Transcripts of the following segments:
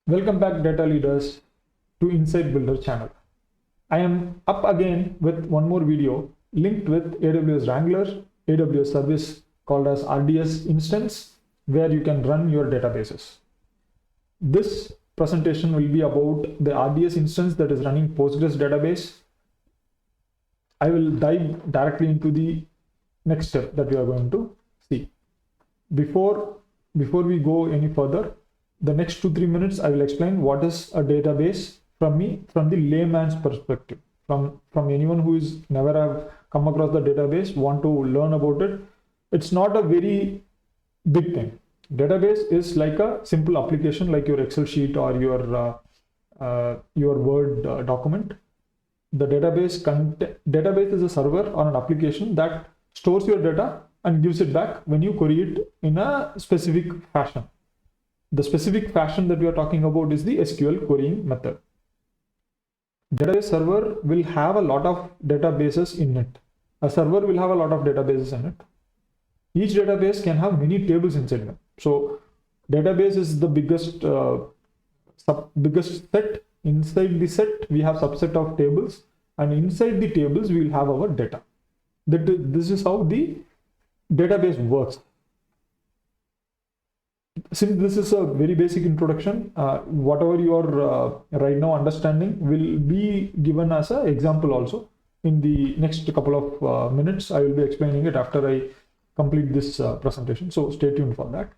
Welcome back, data leaders, to Insight Builder channel. I am up again with one more video linked with AWS Wrangler, AWS service called as RDS instance, where you can run your databases. This presentation will be about the RDS instance that is running Postgres database. I will dive directly into the next step that we are going to see. Before we go any further, the next 2-3 minutes I will explain what is a database from the layman's perspective, from anyone who is never have come across the database, want to learn about it. It's not a very big thing. Database is like a simple application like your Excel sheet or your Word document. The database is a server or an application that stores your data and gives it back when you query it in a specific fashion. The specific fashion that we are talking about is the SQL querying method. Database server will have a lot of databases in it. A server will have a lot of databases in it. Each database can have many tables inside them. So database is the biggest set. Inside the set, we have subset of tables, and inside the tables, we will have our data. This is how the database works. Since this is a very basic introduction, whatever you are right now understanding will be given as an example also. In the next couple of minutes, I will be explaining it after I complete this presentation. So stay tuned for that.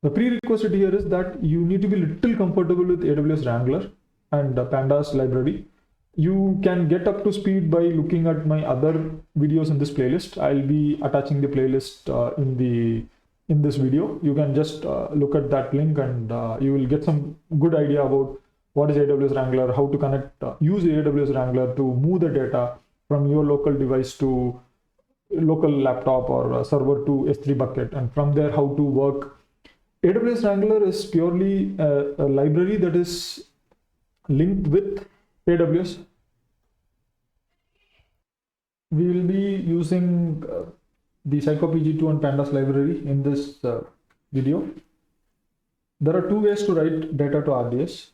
The prerequisite here is that you need to be little comfortable with AWS Wrangler and Pandas library. You can get up to speed by looking at my other videos in this playlist. I'll be attaching the playlist in this video. You can just look at that link and you will get some good idea about what is AWS Wrangler, how to connect, use AWS Wrangler to move the data from your local device to local laptop or server to S3 bucket, and from there how to work. AWS Wrangler is purely a library that is linked with AWS. We will be using the Psycopg2 and Pandas library in this video. There are two ways to write data to RDS.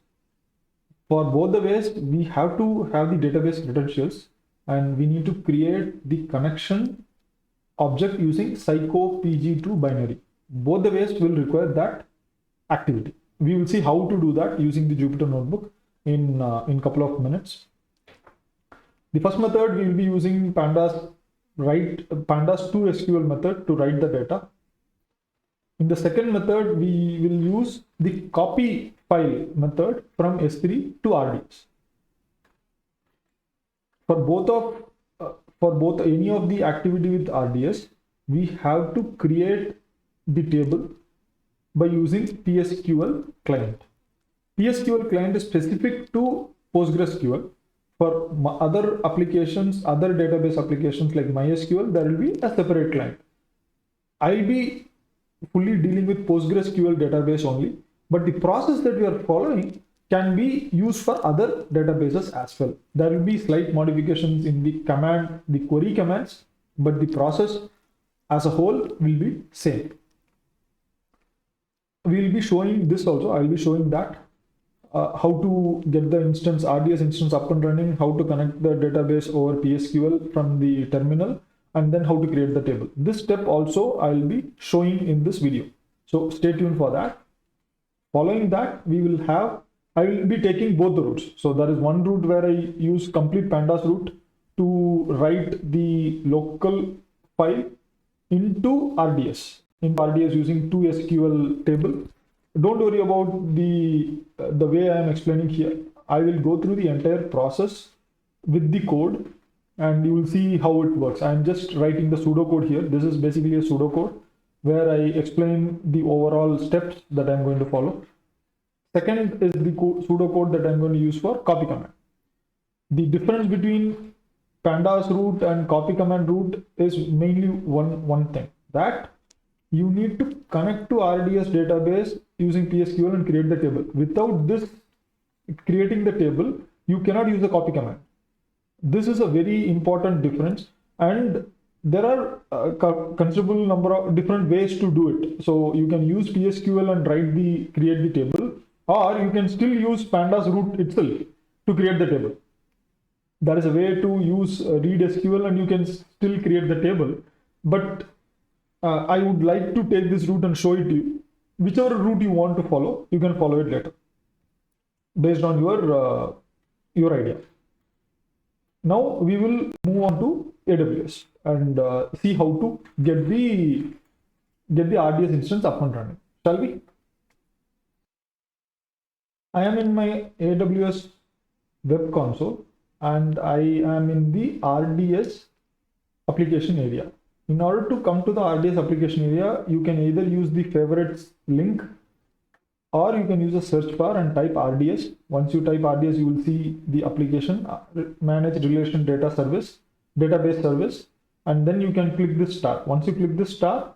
For both the ways, we have to have the database credentials, and we need to create the connection object using Psycopg2 binary. Both the ways will require that activity. We will see how to do that using the Jupyter notebook in couple of minutes. The first method, we will be using Pandas 2 SQL method to write the data. In the second method, we will use the copy file method from S3 to RDS. For both any of the activity with RDS, we have to create the table by using PSQL client. PSQL client is specific to PostgreSQL. For other applications, other database applications like MySQL, there will be a separate client. I'll be fully dealing with PostgreSQL database only, but the process that we are following can be used for other databases as well. There will be slight modifications in the query commands, but the process as a whole will be same. We will be showing this also. I will be showing that how to get the RDS instance up and running, how to connect the database over PSQL from the terminal, and then how to create the table. This step also I will be showing in this video. So stay tuned for that. Following that, I will be taking both the routes. So there is one route where I use complete Pandas route to write the local file into RDS. In RDS using 2 SQL table. Don't worry about the way I am explaining here. I will go through the entire process with the code and you will see how it works. I am just writing the pseudocode here. This is basically a pseudocode where I explain the overall steps that I'm going to follow. Second is the pseudocode that I'm going to use for copy command. The difference between Pandas route and copy command route is mainly one thing, that you need to connect to RDS database using PSQL and create the table. Without this creating the table, you cannot use the copy command. This is a very important difference, and there are a considerable number of different ways to do it. So you can use PSQL and create the table, or you can still use Pandas root itself to create the table. There is a way to use read SQL and you can still create the table, but I would like to take this route and show it to you. Whichever route you want to follow, you can follow it later based on your idea. Now we will move on to AWS and see how to get the RDS instance up and running. Shall we? I am in my AWS web console and I am in the RDS application area. In order to come to the RDS application area, you can either use the favorites link or you can use a search bar and type RDS. Once you type RDS, you will see the application manage relation database service, and then you can click this star. Once you click this star,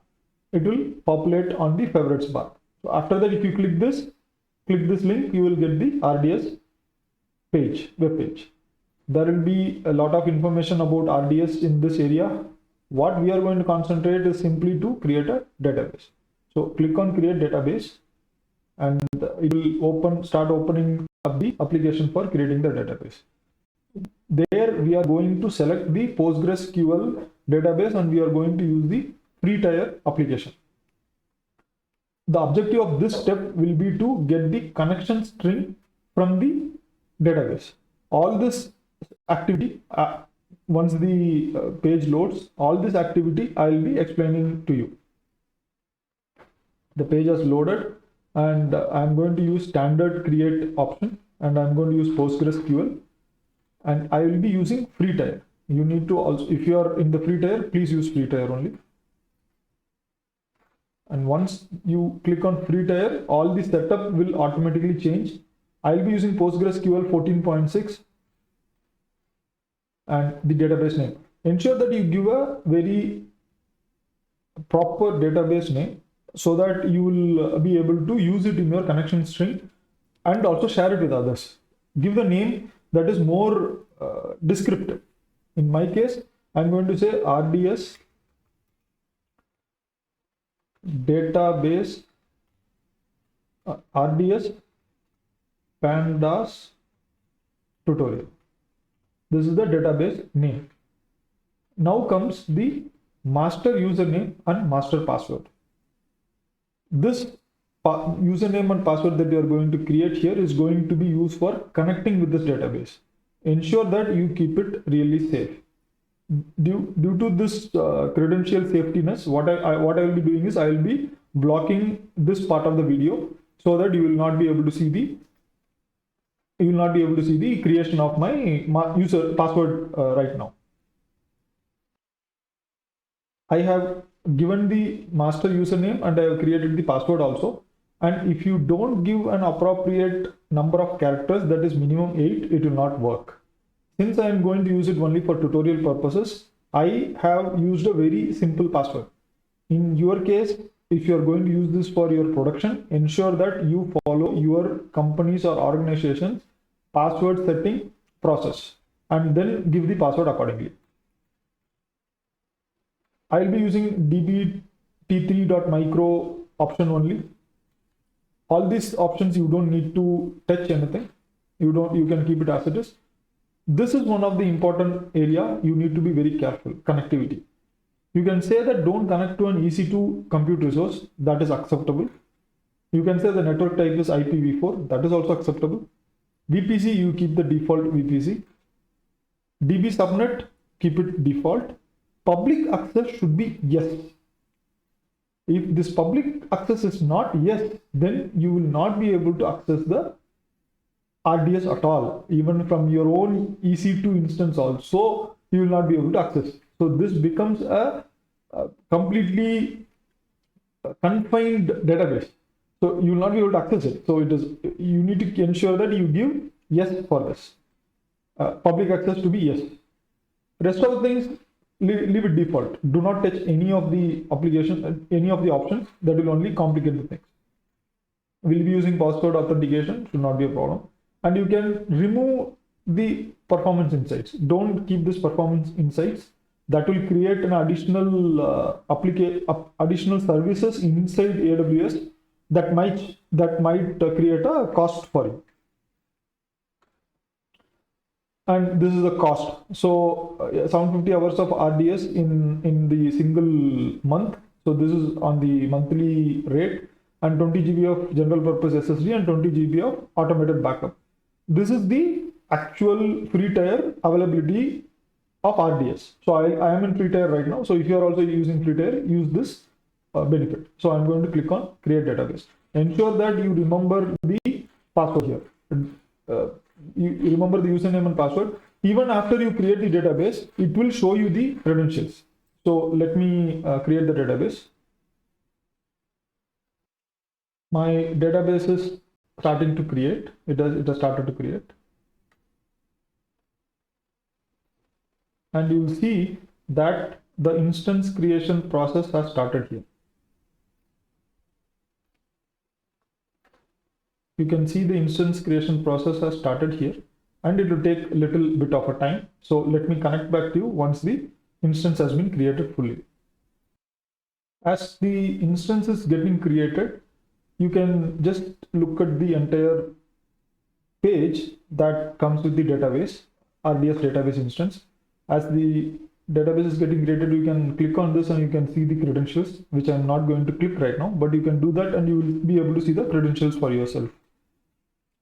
it will populate on the favorites bar. So after that, if you click this link, you will get the RDS web page. There will be a lot of information about RDS in this area. What we are going to concentrate is simply to create a database. So click on create database and it will start opening up the application for creating the database. There we are going to select the PostgreSQL database and we are going to use the free tier application. The objective of this step will be to get the connection string from the database. All this activity, once the page loads, all this activity I will be explaining to you. The page has loaded and I'm going to use standard create option and I'm going to use PostgreSQL and I will be using free tier. You need to also, if you are in the free tier, please use free tier only. And once you click on free tier, all the setup will automatically change. I will be using PostgreSQL 14.6 and the database name. Ensure that you give a very proper database name so that you will be able to use it in your connection string and also share it with others. Give the name that is more descriptive. In my case, I'm going to say RDS database, RDS Pandas tutorial. This is the database name. Now comes the master username and master password. This username and password that you are going to create here is going to be used for connecting with this database. Ensure that you keep it really safe. Due to this credential safetiness, what I will be doing is I will be blocking this part of the video so that you will not be able to see the creation of my user password right now. I have given the master username and I have created the password also. And if you don't give an appropriate number of characters, that is minimum 8, it will not work. Since I am going to use it only for tutorial purposes, I have used a very simple password. In your case, if you are going to use this for your production, ensure that you follow your company's or organization's password setting process and then give the password accordingly. I will be using dbt3.micro option only. All these options you don't need to touch anything. You can keep it as it is. This is one of the important area you need to be very careful. Connectivity. You can say that don't connect to an EC2 compute resource. That is acceptable. You can say the network type is IPv4. That is also acceptable. VPC, you keep the default VPC. DB subnet, keep it default. Public access should be yes. If this public access is not yes, then you will not be able to access the RDS at all. Even from your own EC2 instance also, you will not be able to access. So this becomes a completely confined database. So you will not be able to access it. So you need to ensure that you give yes for this. Public access to be yes. Rest of the things, leave it default. Do not touch any of the application, any of the options. That will only complicate the things. We'll be using password authentication, should not be a problem. And you can remove the performance insights. Don't keep this performance insights. That will create an additional additional services inside AWS that might that might create a cost for you. And this is the cost. So 750 hours of RDS in the single month. So this is on the monthly rate, and 20 GB of general purpose SSD and 20 GB of automated backup. This is the actual free tier availability of RDS. So I am in free tier right now. So if you are also using free tier, use this benefit. So I'm going to click on create database. Ensure that you remember the password here. You remember the username and password. Even after you create the database, it will show you the credentials. So let me create the database. My database is starting to create. It has started to create. And you will see that the instance creation process has started here. You can see the instance creation process has started here, and it will take a little bit of a time. So let me connect back to you once the instance has been created fully. As the instance is getting created, you can just look at the entire page that comes with the database, RDS database instance. As the database is getting created, you can click on this and you can see the credentials, which I'm not going to click right now, but you can do that and you will be able to see the credentials for yourself.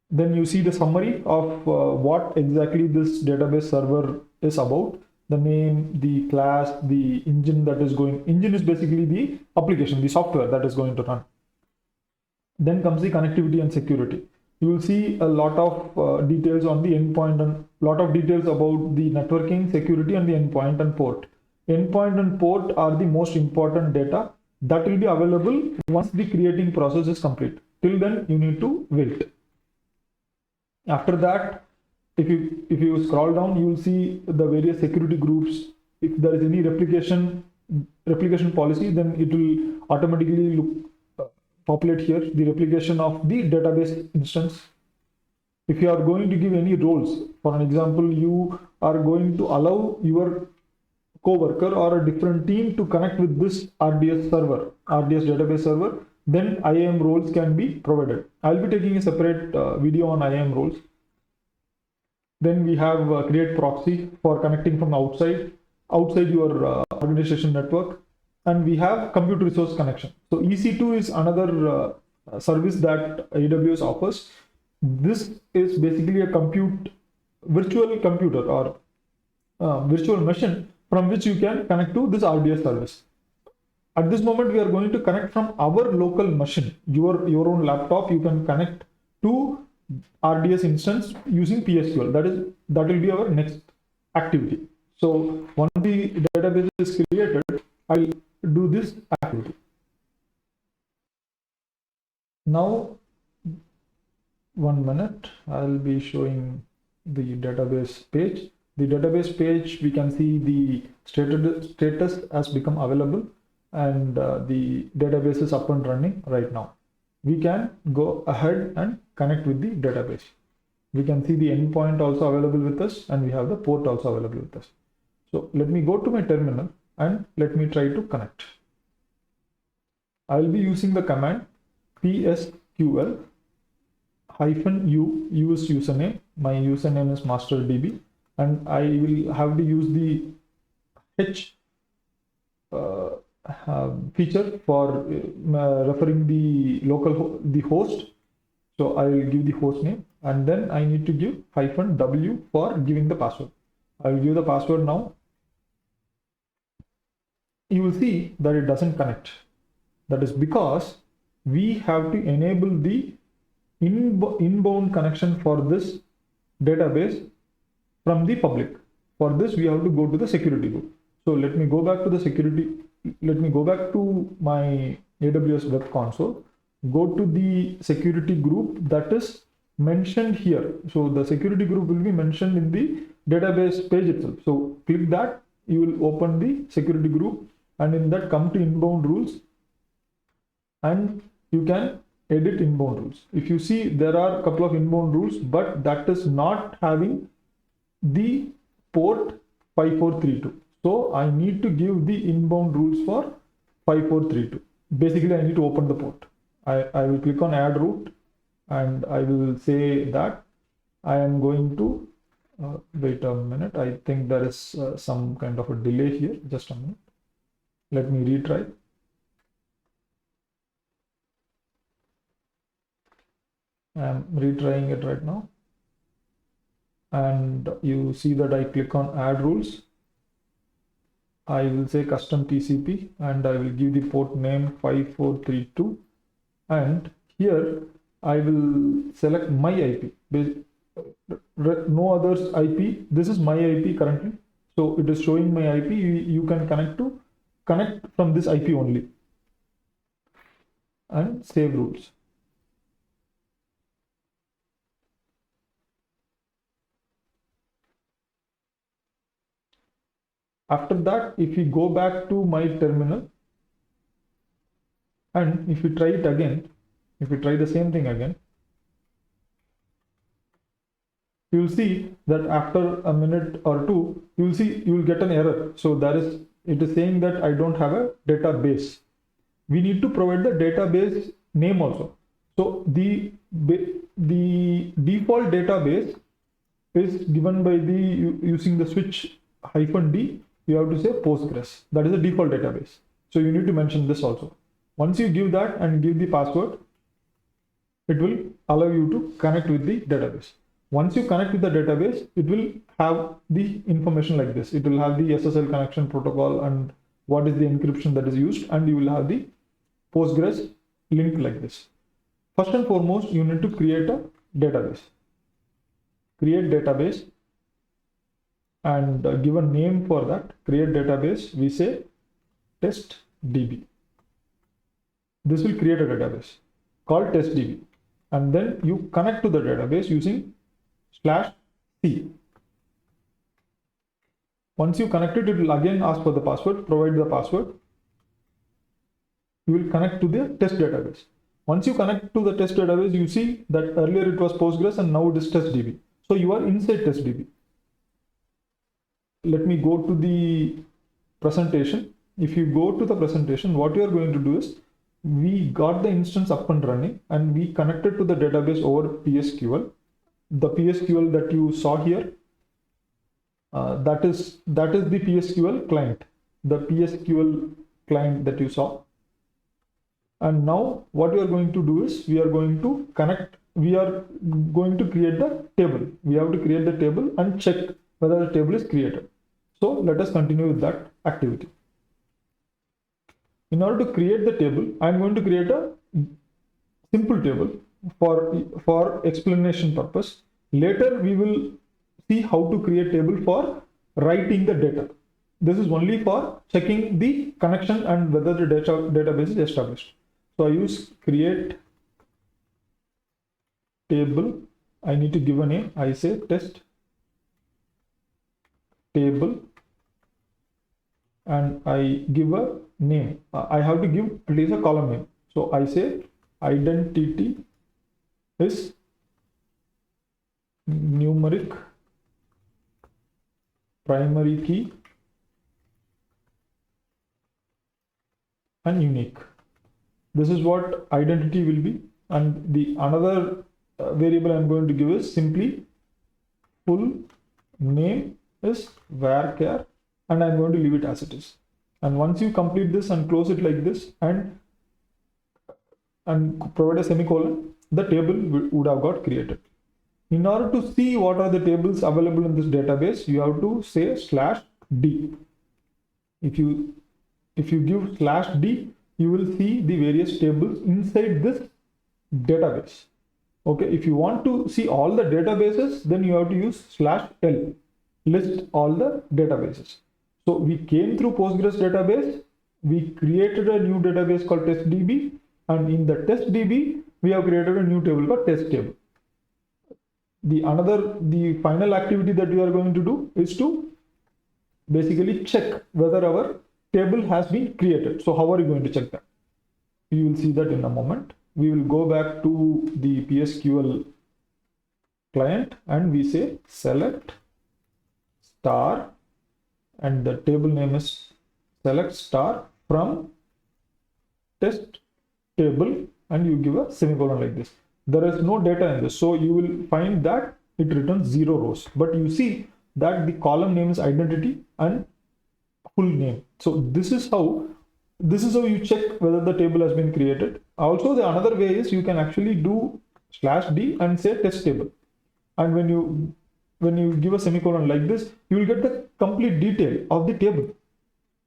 Then you see the summary of what exactly this database server is about. The name, the class, the engine that is going. Engine is basically the application, the software that is going to run. Then comes the connectivity and security. You will see a lot of details on the endpoint and lot of details about the networking, security, and the endpoint and port. Endpoint and port are the most important data that will be available once the creating process is complete. Till then, you need to wait. After that, if you scroll down, you will see the various security groups. If there is any replication policy, then it will automatically populate here the replication of the database instance. If you are going to give any roles, for an example, you are going to allow your co-worker or a different team to connect with this RDS server, RDS database server, then IAM roles can be provided. I'll be taking a separate video on IAM roles. Then we have create proxy for connecting from outside your organization network. And we have compute resource connection. So EC2 is another service that AWS offers. This is basically a virtual computer or virtual machine from which you can connect to this RDS service. At this moment, we are going to connect from our local machine, your own laptop. You can connect to RDS instance using PSQL. That will be our next activity. So once the database is created, I'll do this activity. Now, 1 minute, I'll be showing the database page. The database page, we can see the status has become available, and the database is up and running right now. We can go ahead and connect with the database. We can see the endpoint also available with us, and we have the port also available with us. So let me go to my terminal and let me try to connect. I will be using the command psql -u use username. My username is masterdb, and I will have to use the h feature for referring the host. So I will give the host name, and then I need to give -w for giving the password. I will give the password now. You will see that it doesn't connect. That is because we have to enable the inbound connection for this database from the public. For this, we have to go to the security group. So let me go back to the security. Let me go back to my AWS web console. Go to the security group that is mentioned here. So the security group will be mentioned in the database page itself. So click that. You will open the security group, and in that come to inbound rules, and you can edit inbound rules. If you see, there are a couple of inbound rules, but that is not having the port 5432. So I need to give the inbound rules for 5432. Basically, I need to open the port. I will click on add route, and I will say that I am going to wait a minute. I think there is some kind of a delay here. Just a minute. Let me retry. I am retrying it right now. And you see that I click on add rules. I will say custom TCP, and I will give the port name 5432. And here I will select my IP. No others IP. This is my IP currently. So it is showing my IP. You can connect from this IP only. And save rules. After that, if you go back to my terminal, and if you try it again, if you try the same thing again, you will see that after a minute or two, you will get an error. So it is saying that I don't have a database. We need to provide the database name also. So the default database is given by using the switch -d. You have to say Postgres. That is the default database. So you need to mention this also. Once you give that and give the password, it will allow you to connect with the database. Once you connect with the database, it will have the information like this. It will have the SSL connection protocol and what is the encryption that is used, and you will have the Postgres link like this. First and foremost, you need to create a database. Create database, and give a name for that. Create database, we say testdb. This will create a database called testdb, and then you connect to the database using /c. Once you connect it, it will again ask for the password. Provide the password. You will connect to the test database. Once you connect to the test database, you see that earlier it was Postgres and now it is testdb. So you are inside testdb. Let me go to the presentation. If you go to the presentation, what you are going to do is, we got the instance up and running, and we connected to the database over PSQL. The PSQL that you saw here, that is the PSQL client, the PSQL client that you saw. And now what we are going to do is, we are going to create the table. We have to create the table and check whether the table is created. So let us continue with that activity. In order to create the table, I am going to create a simple table for explanation purpose. Later we will see how to create table for writing the data. This is only for checking the connection and whether the database is established. So I use create table. I need to give a name. I say test table, and I give a name. I have to give at least a column name. So I say identity is numeric primary key and unique. This is what identity will be, and the another variable I'm going to give is simply full name is varchar, and I'm going to leave it as it is. And once you complete this and close it like this and provide a semicolon, the table would have got created. In order to see what are the tables available in this database, you have to say /d. If you give /d, you will see the various tables inside this database. Okay, if you want to see all the databases, then you have to use /l, list all the databases. So we came through Postgres database, we created a new database called testdb, and in the testdb, we have created a new table called test table. The final activity that we are going to do is to basically check whether our table has been created. So how are you going to check that? You will see that in a moment. We will go back to the PSQL client, and we say select star, and the table name is select star from test table and you give a semicolon like this. There is no data in this, so you will find that it returns 0 rows, but you see that the column name is identity and full name. So this is how you check whether the table has been created. Also, the another way is you can actually do /d and say test table, and when you give a semicolon like this, you will get the complete detail of the table.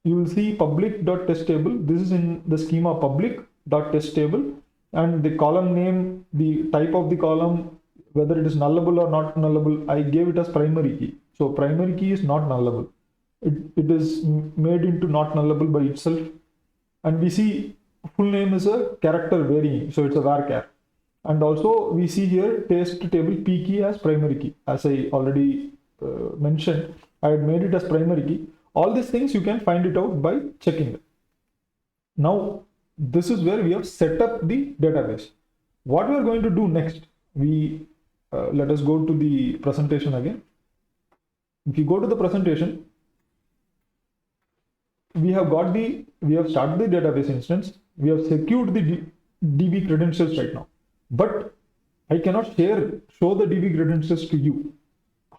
You will see public.test table. This is in the schema public.test table, and the column name, the type of the column, whether it is nullable or not nullable. I gave it as primary key. So primary key is not nullable. It is made into not nullable by itself. And we see full name is a character varying, so it's a varchar. And also we see here test table p key as primary key. As I already mentioned, I had made it as primary key. All these things you can find it out by checking it. Now this is where we have set up the database. What we are going to do next, let us go to the presentation again. If you go to the presentation, we have started the database instance. We have secured the DB credentials right now, but I cannot show the DB credentials to you.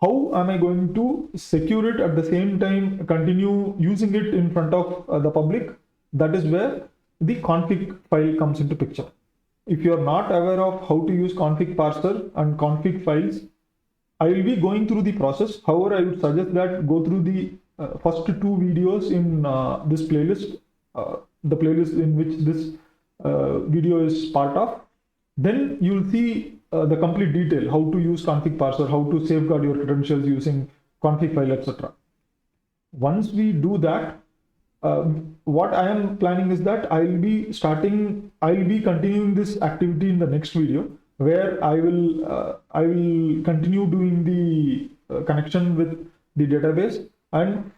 How am I going to secure it at the same time continue using it in front of the public? That is where the config file comes into picture. If you are not aware of how to use config parser and config files, I will be going through the process. However, I would suggest that go through the first 2 videos in this playlist, the playlist in which this video is part of. Then you will see the complete detail, how to use config parser, how to safeguard your credentials using config file, etc. Once we do that, what I am planning is that I will be continuing this activity in the next video, where I will continue doing the connection with the database and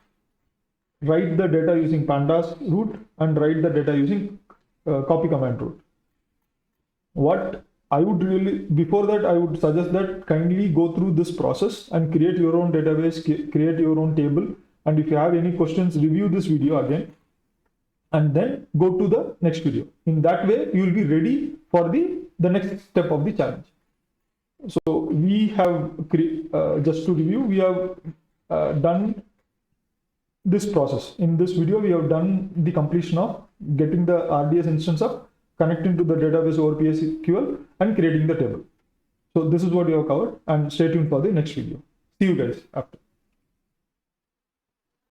write the data using Pandas route and write the data using copy command route. What I would before that, I would suggest that kindly go through this process and create your own database, create your own table. And if you have any questions, review this video again and then go to the next video. In that way, you will be ready for the next step of the challenge. So we have, just to review, we have done this process. In this video, we have done the completion of getting the RDS instance up, connecting to the database over PSQL and creating the table. So this is what we have covered, and stay tuned for the next video. See you guys after.